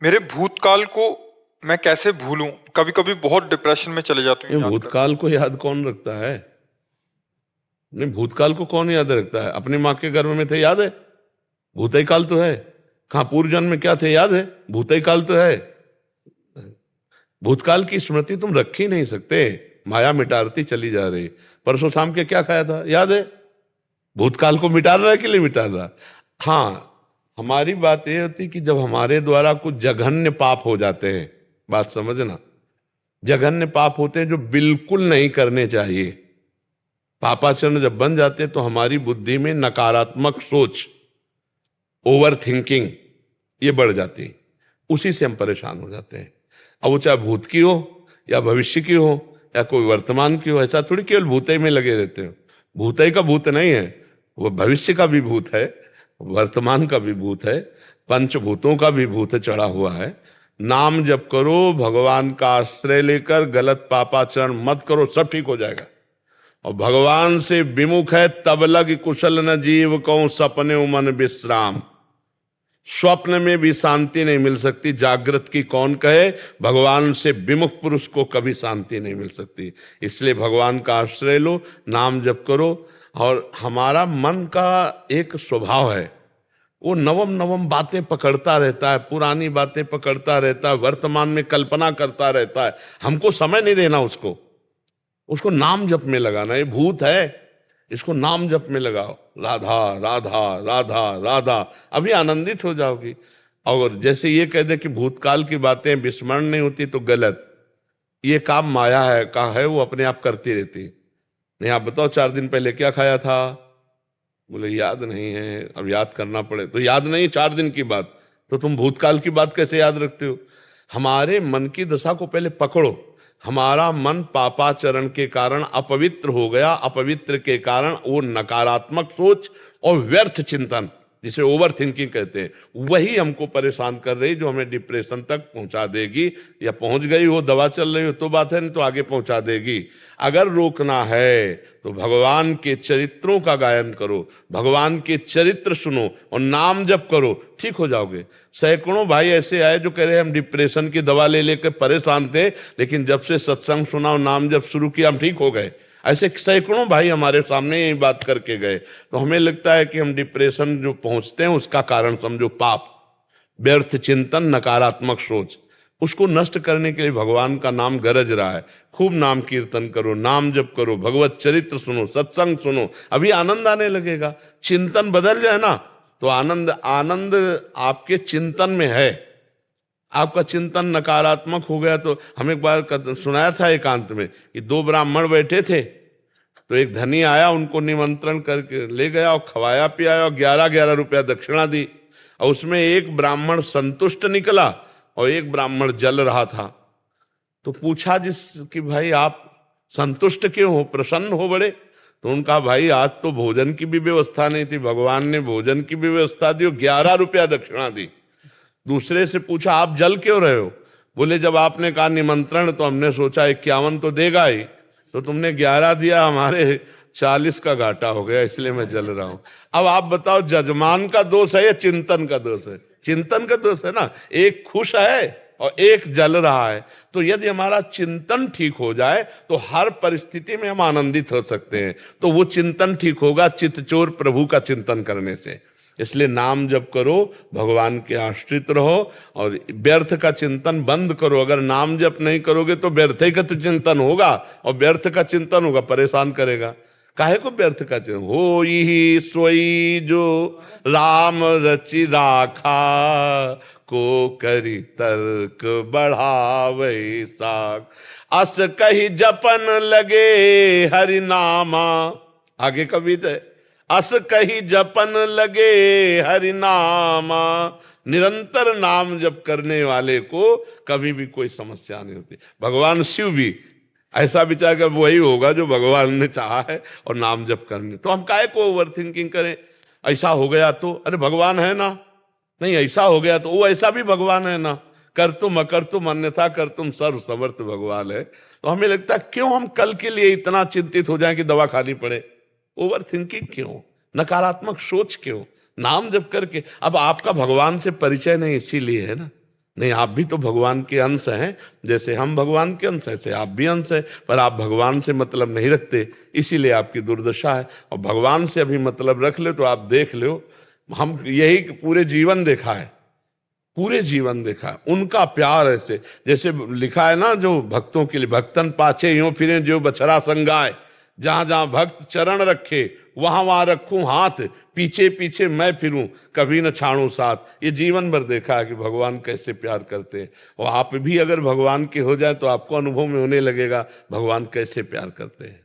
मेरे भूतकाल को मैं कैसे भूलूं? कभी कभी बहुत डिप्रेशन में चले जाता हूँ ये याद कर। भूतकाल को याद कौन रखता है? नहीं, भूतकाल को कौन याद रखता है? अपनी माँ के गर्भ में थे, याद है? भूतई काल तो है। कहाँ पूर्व जन्म में क्या थे, याद है? भूतई काल तो है। भूतकाल की स्मृति तुम रख ही नहीं सकते। माया मिटारती चली जा रही। परसों शाम के क्या खाया था, याद है? भूतकाल को मिटा रहा है कि नहीं मिटा रहा? हाँ, हमारी बात यह होती कि जब हमारे द्वारा कुछ जघन्य पाप हो जाते हैं, बात समझना, जघन्य पाप होते हैं जो बिल्कुल नहीं करने चाहिए। पापाचरण जब बन जाते तो हमारी बुद्धि में नकारात्मक सोच, ओवर थिंकिंग, ये बढ़ जाती है। उसी से हम परेशान हो जाते हैं। अब वो चाहे भूत की हो या भविष्य की हो या कोई वर्तमान की हो, ऐसा थोड़ी केवल भूतई में लगे रहते हो। भूतई का भूत नहीं है, वो भविष्य का भी भूत है, वर्तमान का भी भूत है, पंचभूतों का भी भूत चढ़ा हुआ है। नाम जप करो, भगवान का आश्रय लेकर गलत पापाचरण मत करो, सब ठीक हो जाएगा। और भगवान से विमुख है तब लग कुशल न जीव को सपने मन विश्राम। स्वप्न में भी शांति नहीं मिल सकती, जागृत की कौन कहे। भगवान से विमुख पुरुष को कभी शांति नहीं मिल सकती। इसलिए भगवान का आश्रय लो, नाम जप करो। और हमारा मन का एक स्वभाव है, वो नवम नवम बातें पकड़ता रहता है, पुरानी बातें पकड़ता रहता है, वर्तमान में कल्पना करता रहता है। हमको समय नहीं देना उसको, उसको नाम जप में लगाना। ये भूत है, इसको नाम जप में लगाओ, राधा राधा राधा राधा, अभी आनंदित हो जाओगी। और जैसे ये कह दे कि भूतकाल की बातें विस्मरण नहीं होती तो गलत। ये काम माया है का है, वो अपने आप करती रहती। नहीं, आप बताओ 4 दिन पहले क्या खाया था? बोले याद नहीं है, अब याद करना पड़े। तो याद नहीं 4 दिन की बात, तो तुम भूतकाल की बात कैसे याद रखते हो? हमारे मन की दशा को पहले पकड़ो। हमारा मन पापाचरण के कारण अपवित्र हो गया, अपवित्र के कारण वो नकारात्मक सोच और व्यर्थ चिंतन, जिसे ओवर थिंकिंग कहते हैं, वही हमको परेशान कर रही, जो हमें डिप्रेशन तक पहुंचा देगी। या पहुंच गई हो, दवा चल रही हो तो बात है, नहीं तो आगे पहुंचा देगी। अगर रोकना है तो भगवान के चरित्रों का गायन करो, भगवान के चरित्र सुनो और नाम जप करो, ठीक हो जाओगे। सैकड़ों भाई ऐसे आए जो कह रहे हम डिप्रेशन की दवा ले लेकर परेशान थे, लेकिन जब से सत्संग सुना और नाम जप शुरू किया हम ठीक हो गए। ऐसे सैकड़ों भाई हमारे सामने यही बात करके गए। तो हमें लगता है कि हम डिप्रेशन जो पहुंचते हैं उसका कारण समझो पाप, व्यर्थ चिंतन, नकारात्मक सोच। उसको नष्ट करने के लिए भगवान का नाम गरज रहा है। खूब नाम कीर्तन करो, नाम जप करो, भगवत चरित्र सुनो, सत्संग सुनो, अभी आनंद आने लगेगा। चिंतन बदल जाए ना तो आनंद आनंद आपके चिंतन में है। आपका चिंतन नकारात्मक हो गया तो हम एक बार सुनाया था एकांत में कि 2 ब्राह्मण बैठे थे, तो एक धनी आया, उनको निमंत्रण करके ले गया और खवाया पियाया और 11-11 रुपया दक्षिणा दी। और उसमें एक ब्राह्मण संतुष्ट निकला और एक ब्राह्मण जल रहा था। तो पूछा जिस कि भाई आप संतुष्ट क्यों हो, प्रसन्न हो बड़े? तो उनका भाई आज तो भोजन की भी व्यवस्था नहीं थी, भगवान ने भोजन की भी व्यवस्था दी और 11 रुपया दक्षिणा दी। दूसरे से पूछा आप जल क्यों रहे हो? बोले जब आपने कहा निमंत्रण तो हमने सोचा 51 तो देगा ही, तो तुमने 11 दिया, हमारे 40 का घाटा हो गया, इसलिए मैं जल रहा हूं। अब आप बताओ जजमान का दोष है या चिंतन का दोष है? चिंतन का दोष है ना। एक खुश है और एक जल रहा है। तो यदि हमारा चिंतन ठीक हो जाए तो हर परिस्थिति में हम आनंदित हो सकते हैं। तो वो चिंतन ठीक होगा चित्तचोर प्रभु का चिंतन करने से। इसलिए नाम जप करो, भगवान के आश्रित रहो और व्यर्थ का चिंतन बंद करो। अगर नाम जप नहीं करोगे तो व्यर्थ ही का तो चिंतन होगा, और व्यर्थ का चिंतन होगा परेशान करेगा। काहे को व्यर्थ का चिंतन? हो ही सोई जो राम रचि राखा, को करी तर्क बढ़ावे साख। अस कही जपन लगे हरि नामा, आगे कविता है, अस कही जपन लगे हरि नामा। निरंतर नाम जप करने वाले को कभी भी कोई समस्या नहीं होती। भगवान शिव भी ऐसा विचार कर वही होगा जो भगवान ने चाहा है और नाम जप करने। तो हम काहे को ओवर थिंकिंग करें? ऐसा हो गया तो अरे भगवान है ना, नहीं ऐसा हो गया तो वो ऐसा भी भगवान है ना। कर तुम अकर तुम अन्यथा कर तुम सर्व समर्थ भगवान है। तो हमें लगता है क्यों हम कल के लिए इतना चिंतित हो जाएं कि दवा खानी पड़े? ओवर थिंकिंग क्यों, नकारात्मक सोच क्यों? नाम जप करके अब आपका भगवान से परिचय नहीं इसीलिए है ना। नहीं, आप भी तो भगवान के अंश हैं, जैसे हम भगवान के अंश हैं ऐसे आप भी अंश हैं, पर आप भगवान से मतलब नहीं रखते, इसीलिए आपकी दुर्दशा है। और भगवान से अभी मतलब रख ले तो आप देख लो, हम यही पूरे जीवन देखा है, पूरे जीवन देखा है उनका प्यार ऐसे, जैसे लिखा है ना जो भक्तों के लिए, भक्तन पाछे यूं फिरे जो बछड़ा संगाए, जहां जहां भक्त चरण रखे वहां वहां रखूं हाथ, पीछे पीछे मैं फिरूं कभी न छाड़ूं साथ। ये जीवन भर देखा है कि भगवान कैसे प्यार करते हैं। और आप भी अगर भगवान के हो जाए तो आपको अनुभव में होने लगेगा भगवान कैसे प्यार करते हैं।